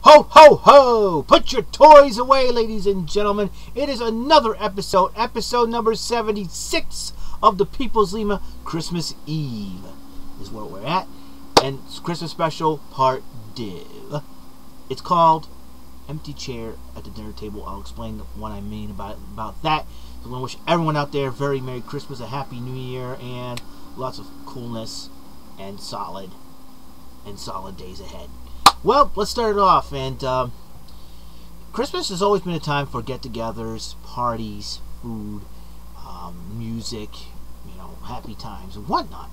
Ho, ho, ho! Put your toys away, ladies and gentlemen. It is another episode number 76 of the People's Lima Christmas Eve is where we're at. And it's Christmas special part 2. It's called Empty Chair at the Dinner Table. I'll explain what I mean about that. So I want to wish everyone out there a very Merry Christmas, a Happy New Year, and lots of coolness and solid days ahead. Well, let's start it off. And Christmas has always been a time for get-togethers, parties, food, music, happy times and whatnot.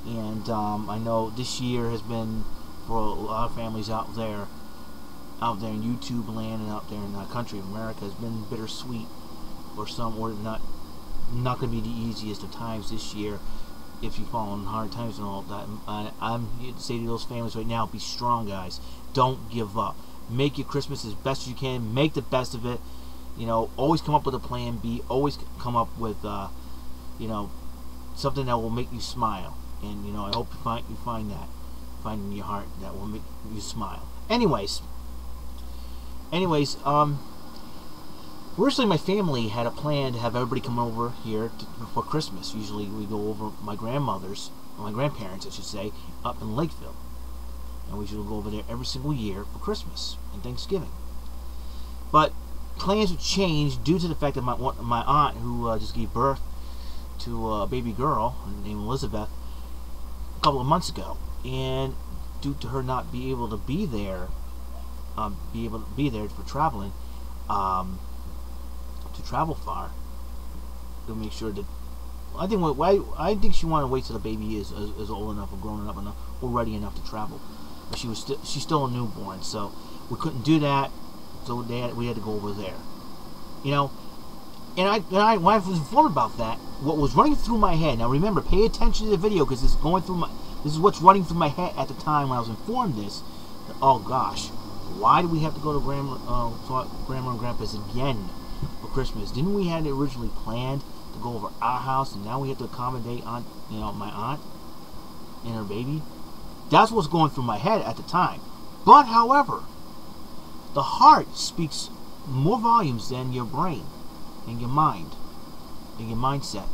And I know this year has been, for a lot of families out there in YouTube land and out there in the country of America, has been bittersweet for some, or not going to be the easiest of times this year. If you fall in hard times and all that, I'm here to say to those families right now, be strong, guys. Don't give up. Make your Christmas as best as you can. Make the best of it. Always come up with a plan B. Always come up with, something that will make you smile. And, I hope you find that. Find in your heart that will make you smile. Anyways, originally my family had a plan to have everybody come over here for Christmas. Usually we go over my grandparents, I should say, up in Lakeville. And we usually go over there every single year for Christmas and Thanksgiving. But plans have changed due to the fact that my aunt, who just gave birth to a baby girl named Elizabeth a couple of months ago, and due to her not be able to be there, for traveling, to travel far, to make sure that I think she wanted to wait till the baby is old enough or grown enough or ready enough to travel. But she's still a newborn, so we couldn't do that. So we had to go over there. And when I was informed about that, what was running through my head. Now remember, pay attention to the video because this is what's running through my head at the time when I was informed this. That, oh gosh, why do we have to go to Grandma and Grandpa's again for Christmas? Didn't we had it originally planned to go over our house, and now we have to accommodate my aunt and her baby? That's what's going through my head at the time. But however, the heart speaks more volumes than your brain and your mind and your mindset.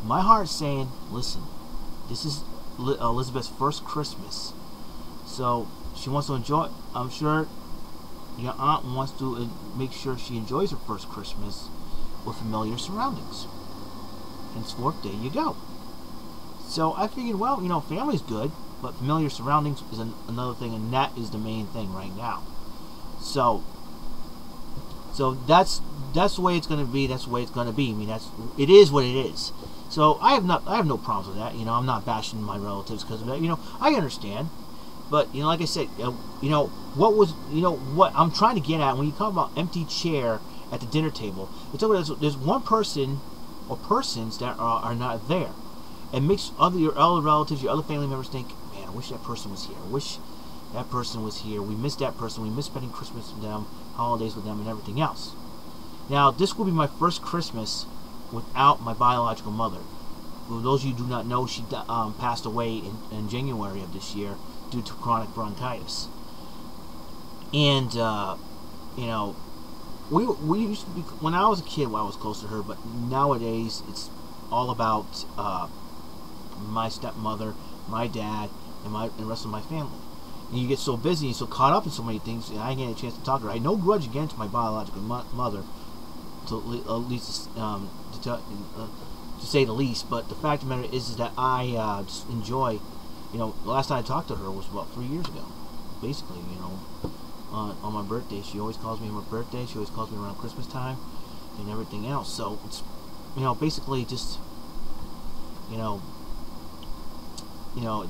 My heart's saying, listen, this is Elizabeth's first Christmas, so she wants to enjoy it. I'm sure your aunt wants to make sure she enjoys her first Christmas with familiar surroundings. Henceforth, there you go. So I figured, well, family's good, but familiar surroundings is another thing, and that is the main thing right now. So that's the way it's going to be. That's the way it's going to be. I mean, it is what it is. So I have no problems with that. I'm not bashing my relatives because of that. I understand. But like I said, what I'm trying to get at when you talk about empty chair at the dinner table, it's there's one person or persons that are not there. It makes your other relatives, your other family members think, man, I wish that person was here. I wish that person was here. We miss that person. We miss spending Christmas with them, holidays with them, and everything else. Now, this will be my first Christmas without my biological mother. For those of you who do not know, she passed away in January of this year due to chronic bronchitis. And we used to be, when I was a kid, I was close to her, but nowadays it's all about my stepmother, my dad, and the rest of my family. And you get so busy and so caught up in so many things, and I didn't get a chance to talk to her. I had no grudge against my biological mother, to say the least. But the fact of the matter is that I just enjoy. The last time I talked to her was about 3 years ago, basically. On my birthday, she always calls me on my birthday. She always calls me around Christmas time, and everything else. So it's, basically just, it's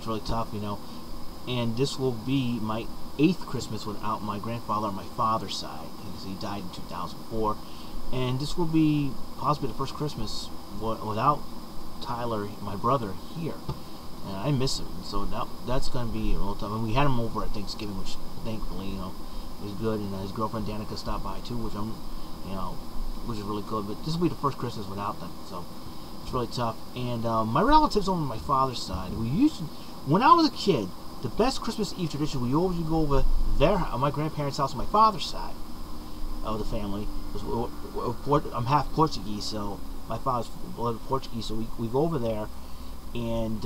really tough, And this will be my 8th Christmas without my grandfather on my father's side, because he died in 2004. And this will be possibly the first Christmas without Tyler, my brother, here. And I miss him, so that's going to be a little tough. And we had him over at Thanksgiving, which thankfully, was good. And his girlfriend Danica stopped by too, which which is really good. But this will be the first Christmas without them, so it's really tough. And my relatives on my father's side, when I was a kid, the best Christmas Eve tradition, we always go over there, my grandparents' house on my father's side of the family. I'm half Portuguese, so my father's blood Portuguese, so we go over there, and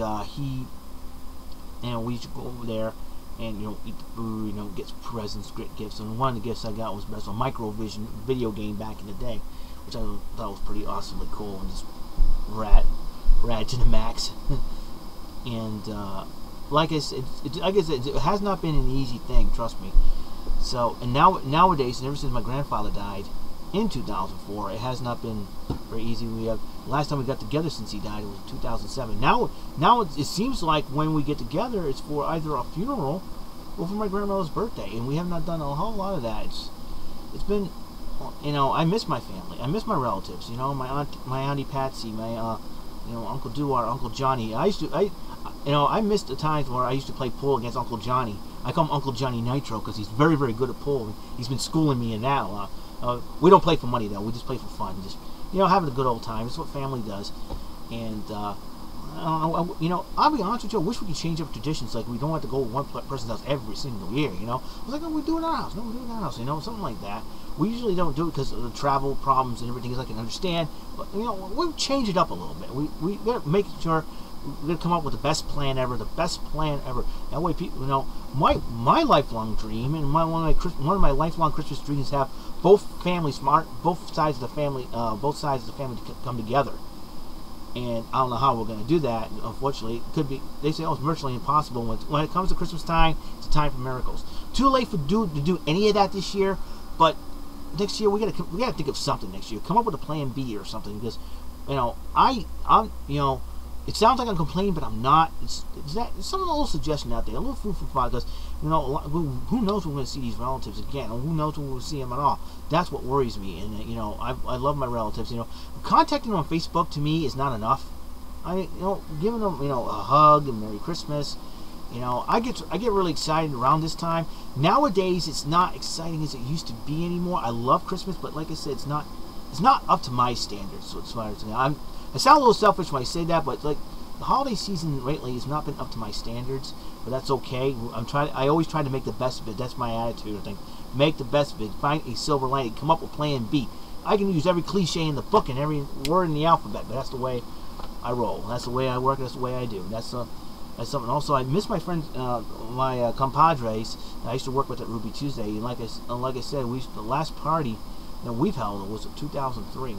we used to go over there and eat the food, get presents, great gifts. And one of the gifts I got was a Microvision video game back in the day, which I thought was pretty awesomely cool and just rad to the max. And like I said, it has not been an easy thing, trust me. So, and nowadays, and ever since my grandfather died in 2004, it has not been very easy. Last time we got together since he died, it was 2007. Now it seems like when we get together, it's for either a funeral or for my grandmother's birthday, and we have not done a whole lot of that. It's been, I miss my family, I miss my relatives. My auntie Patsy, my Uncle Duar, Uncle Johnny. I missed the times where I used to play pool against Uncle Johnny. I call him Uncle Johnny Nitro because he's very, very good at pool. He's been schooling me in that. We don't play for money though. We just play for fun. Just having a good old time. It's what family does. And I'll be honest with you. I wish we could change up traditions. Like we don't have to go to one person's house every single year. I was like, we do it in our house. No, we do it in our house. Something like that. We usually don't do it because of the travel problems and everything, as I can understand. But we'll change it up a little bit. We gotta make sure we're gonna come up with the best plan ever. The best plan ever. That way, people, my lifelong dream and one of my lifelong Christmas dreams is have both sides of the family to come together. And I don't know how we're going to do that. Unfortunately, it could be. They say, it's virtually impossible. When it comes to Christmas time, it's a time for miracles. Too late to do any of that this year, but next year we got to think of something next year. Come up with a plan B or something, because I'm it sounds like I'm complaining, but I'm not. It's some little suggestion out there, a little food for thought, because who knows when we're going to see these relatives again, or who knows when we'll see them at all. That's what worries me. And I love my relatives. Contacting them on Facebook to me is not enough. Giving them a hug and Merry Christmas. I get really excited around this time. Nowadays, it's not exciting as it used to be anymore. I love Christmas, but like I said, it's not up to my standards. So as far as I sound a little selfish when I say that, but like the holiday season lately has not been up to my standards. But that's okay. I always try to make the best of it. That's my attitude. I think make the best of it. Find a silver lining. Come up with Plan B. I can use every cliche in the book and every word in the alphabet, but that's the way I roll. That's the way I work. That's the way I do. That's something. Also, I miss my friends, my compadres I used to work with at Ruby Tuesday. And like I said, the last party we've held was in 2003.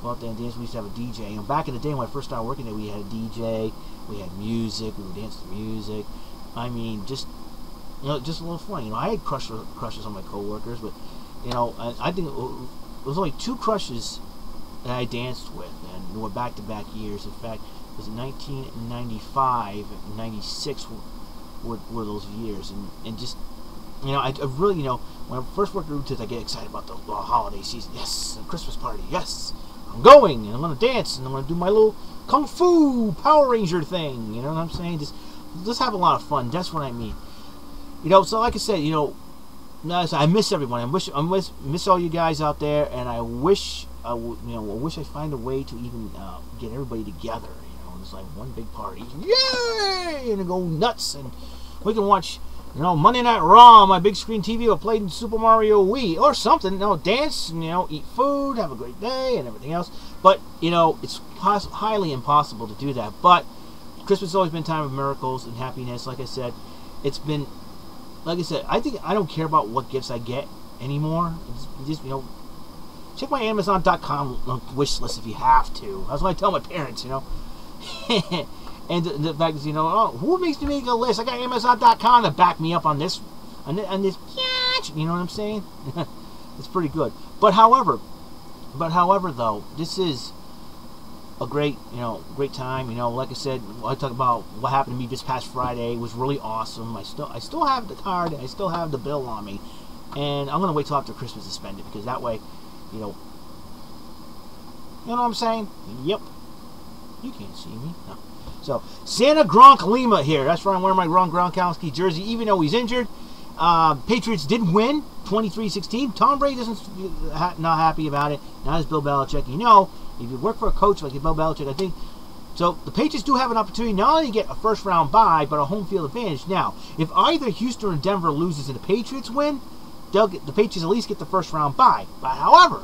Go out there and dance. We used to have a DJ. Back in the day when I first started working there, we had a DJ. We had music. We would dance to music. I mean, just a little fun. I had crushes on my coworkers, but I think it was only 2 crushes that I danced with, and they were back-to-back years. In fact, it was in 1995 and 96 were those years, and just I really when I first worked at Roots, I get excited about the holiday season. Yes, a Christmas party. Yes, I'm going, and I'm gonna dance, and I'm gonna do my little kung fu Power Ranger thing. You know what I'm saying? Just have a lot of fun. That's what I mean. So like I said, I miss everyone. I miss all you guys out there, and I wish I find a way to even get everybody together. It's like one big party, yay, and go nuts, and we can watch Monday Night Raw on my big screen TV, or play Super Mario Wii or something. Dance, and eat food, have a great day, and everything else. But it's highly impossible to do that. But Christmas has always been a time of miracles and happiness. Like I said, it's been. Like I said, I don't care about what gifts I get anymore. It's just check my Amazon.com wish list if you have to. That's what I tell my parents. And the fact is, who makes me make a list? I got Amazon.com to back me up on this, you know what I'm saying? It's pretty good. But however, though, this is a great time. Like I said, I talk about what happened to me this past Friday. It was really awesome. I still have the card. I still have the bill on me, and I'm gonna wait till after Christmas to spend it, because that way, you know what I'm saying? Yep. You can't see me. No. So, Santa Gronk Lima here. That's right, I'm wearing my Ron Gronkowski jersey, even though he's injured. Patriots did win, 23-16. Tom Brady isn't not happy about it. Not as Bill Belichick. If you work for a coach like Bill Belichick, I think So the Patriots do have an opportunity not only to get a first round bye, but a home field advantage. Now, if either Houston or Denver loses and the Patriots win, the Patriots at least get the first round bye. But however,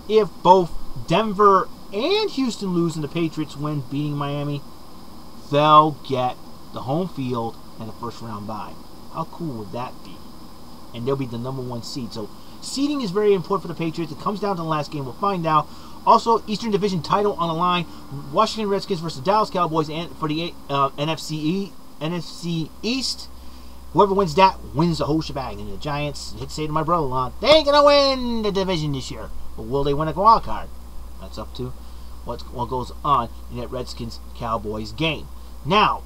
if both Denver and Houston lose and the Patriots win, beating Miami, they'll get the home field and the first round bye. How cool would that be? And they'll be the #1 seed. So seeding is very important for the Patriots. It comes down to the last game. We'll find out. Also, Eastern Division title on the line. Washington Redskins versus Dallas Cowboys for the NFC East. Whoever wins that wins the whole shebang. And the Giants, I hate to say to my brother-in-law, they ain't going to win the division this year. But will they win a wild card? That's up to what goes on in that Redskins-Cowboys game. Now,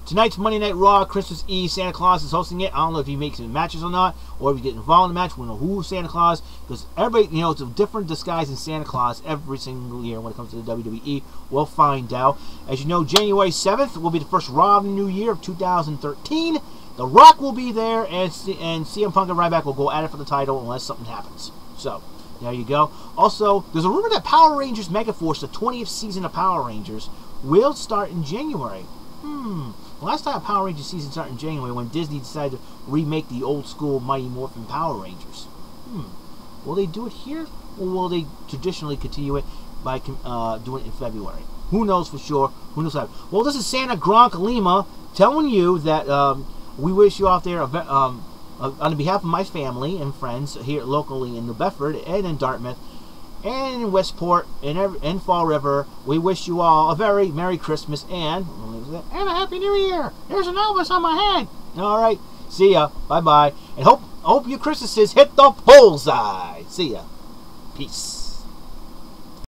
tonight's Monday Night Raw, Christmas Eve. Santa Claus is hosting it. I don't know if he makes it matches or not, or if he gets involved in the match. We don't know who's Santa Claus, because everybody, it's a different disguise in Santa Claus every single year when it comes to the WWE. We'll find out. As you know, January 7th will be the first Raw of the new year of 2013. The Rock will be there, and CM Punk and Ryback will go at it for the title unless something happens. So, there you go. Also, there's a rumor that Power Rangers Megaforce, the 20th season of Power Rangers, will start in January. The last time Power Rangers season started in January when Disney decided to remake the old school Mighty Morphin Power Rangers. Will they do it here, or will they traditionally continue it by doing it in February? Who knows for sure? Who knows how? Well, this is Santa Gronk Lima telling you that we wish you out there on behalf of my family and friends here locally in New Bedford and in Dartmouth and in Westport and Fall River. We wish you all a very Merry Christmas and a Happy New Year. There's an Elvis on my head. All right. See ya. Bye-bye. And hope your Christmases hit the bullseye. See ya. Peace.